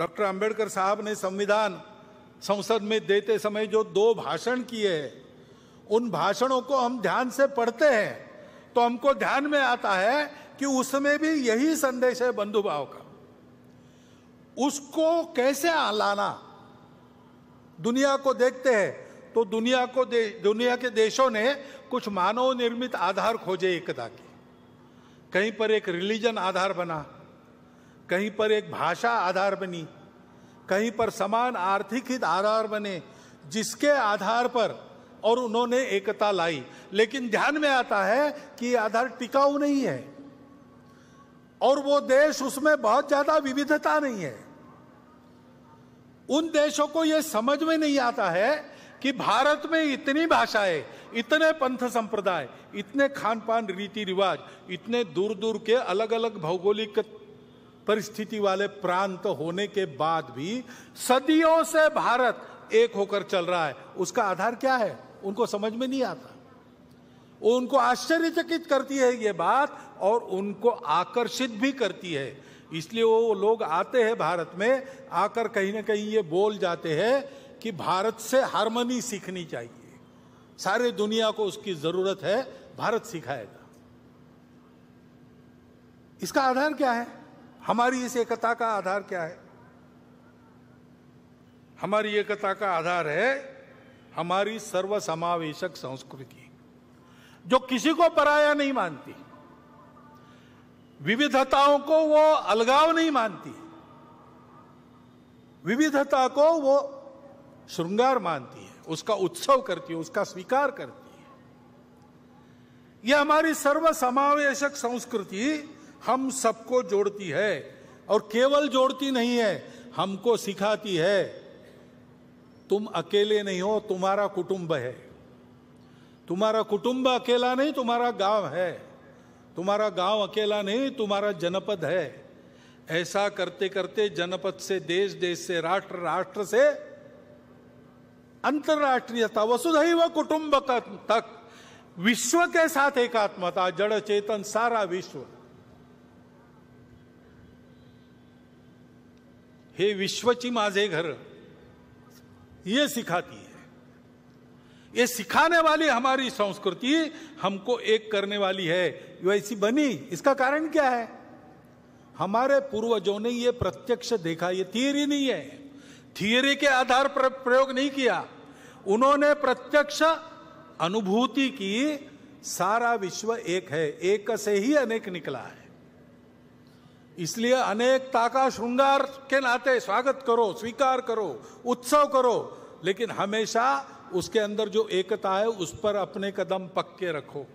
Doctor Ambedkar साहब ने संविधान संसद में देते समय जो 2 भाषण किए हैं, उन भाषणों को हम ध्यान से पढ़ते हैं तो हमको ध्यान में आता है कि उसमें भी यही संदेश है बंधुभाव का। उसको कैसे लाना, दुनिया को देखते हैं तो दुनिया के देशों ने कुछ मानव निर्मित आधार खोजे एकता के। कहीं पर एक रिलीजन आधार बना, कहीं पर एक भाषा आधार बनी, कहीं पर समान आर्थिक हित आधार बने, जिसके आधार पर और उन्होंने एकता लाई। लेकिन ध्यान में आता है कि ये आधार टिकाऊ नहीं है और वो देश, उसमें बहुत ज्यादा विविधता नहीं है। उन देशों को यह समझ में नहीं आता है कि भारत में इतनी भाषाएं, इतने पंथ संप्रदाय, इतने खान पान रीति रिवाज, इतने दूर दूर के अलग अलग भौगोलिक परिस्थिति वाले प्रांत होने के बाद भी सदियों से भारत एक होकर चल रहा है। उसका आधार क्या है उनको समझ में नहीं आता। उनको आश्चर्यचकित करती है ये बात और उनको आकर्षित भी करती है। इसलिए वो लोग आते हैं भारत में, आकर कहीं ना कहीं ये बोल जाते हैं कि भारत से हार्मनी सीखनी चाहिए, सारे दुनिया को उसकी जरूरत है, भारत सिखाएगा। इसका आधार क्या है? हमारी इस एकता का आधार क्या है? हमारी एकता का आधार है हमारी सर्वसमावेशक संस्कृति, जो किसी को पराया नहीं मानती, विविधताओं को वो अलगाव नहीं मानती, विविधता को वो श्रृंगार मानती है, उसका उत्सव करती है, उसका स्वीकार करती है। यह हमारी सर्वसमावेशक संस्कृति हम सबको जोड़ती है और केवल जोड़ती नहीं है, हमको सिखाती है तुम अकेले नहीं हो, तुम्हारा कुटुंब है। तुम्हारा कुटुंब अकेला नहीं, तुम्हारा गांव है। तुम्हारा गांव अकेला नहीं, तुम्हारा जनपद है। ऐसा करते करते जनपद से देश, देश से राष्ट्र, राष्ट्र से अंतरराष्ट्रीयता, वसुधैव कुटुंबकम तक विश्व के साथ एकात्मता, जड़ चेतन सारा विश्व। हे विश्वची माझे घर, ये सिखाती है। ये सिखाने वाली हमारी संस्कृति हमको एक करने वाली है। वैसी बनी, इसका कारण क्या है? हमारे पूर्वजों ने ये प्रत्यक्ष देखा। ये थियरी नहीं है, थियरी के आधार पर प्रयोग नहीं किया, उन्होंने प्रत्यक्ष अनुभूति की। सारा विश्व एक है, एक से ही अनेक निकला है। इसलिए अनेकता का श्रृंगार के नाते स्वागत करो, स्वीकार करो, उत्सव करो, लेकिन हमेशा उसके अंदर जो एकता है उस पर अपने कदम पक्के रखो।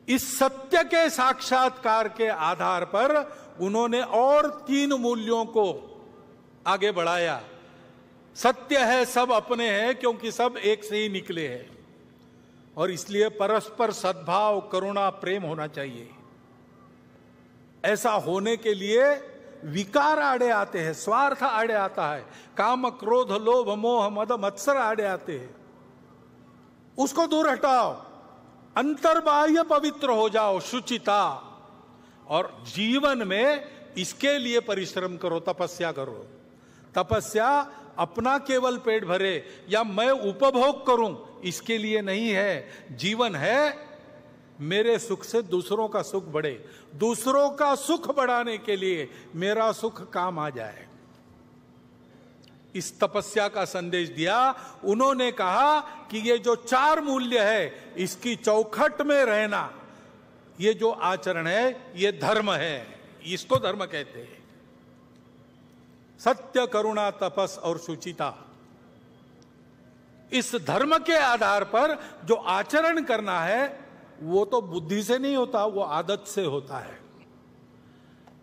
इस सत्य के साक्षात्कार के आधार पर उन्होंने और 3 मूल्यों को आगे बढ़ाया। सत्य है सब अपने हैं, क्योंकि सब एक से ही निकले हैं, और इसलिए परस्पर सद्भाव, करुणा, प्रेम होना चाहिए। ऐसा होने के लिए विकार आड़े आते हैं, स्वार्थ आड़े आता है, काम, क्रोध, लोभ, मोह, मद, मत्सर आड़े आते हैं। उसको दूर हटाओ, अंतर्बाह्य पवित्र हो जाओ, शुचिता। और जीवन में इसके लिए परिश्रम करो, तपस्या करो। तपस्या अपना केवल पेट भरे या मैं उपभोग करूं इसके लिए नहीं है। जीवन है मेरे सुख से दूसरों का सुख बढ़े, दूसरों का सुख बढ़ाने के लिए मेरा सुख काम आ जाए। इस तपस्या का संदेश दिया। उन्होंने कहा कि ये जो 4 मूल्य है, इसकी चौखट में रहना, ये जो आचरण है, ये धर्म है। इसको धर्म कहते हैं। सत्य, करुणा, तपस और शुचिता। इस धर्म के आधार पर जो आचरण करना है वो तो बुद्धि से नहीं होता, वो आदत से होता है।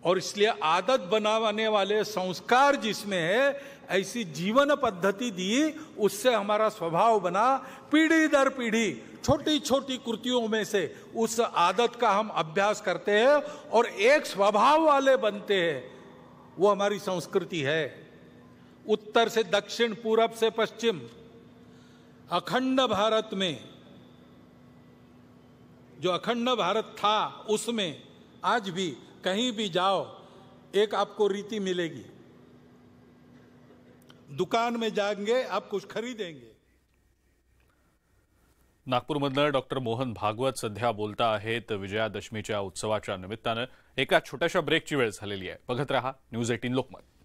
और इसलिए आदत बनाने वाले संस्कार जिसमें है, ऐसी जीवन पद्धति दी, उससे हमारा स्वभाव बना। पीढ़ी दर पीढ़ी छोटी छोटी कृतियों में से उस आदत का हम अभ्यास करते हैं और एक स्वभाव वाले बनते हैं। वो हमारी संस्कृति है। उत्तर से दक्षिण, पूरब से पश्चिम, अखंड भारत में, जो अखंड भारत था उसमें आज भी कहीं भी जाओ, एक आपको रीति मिलेगी। दुकान में जाएंगे, आप कुछ खरीदेंगे। नागपूरमधनं डॉक्टर मोहन भागवत सध्या बोलता आहेत विजयादशमीच्या उत्सवाच्या निमित्तानं। एका छोट्याशा ब्रेकची वेळ झालेली आहे। बघत रहा न्यूज 18 लोकमत।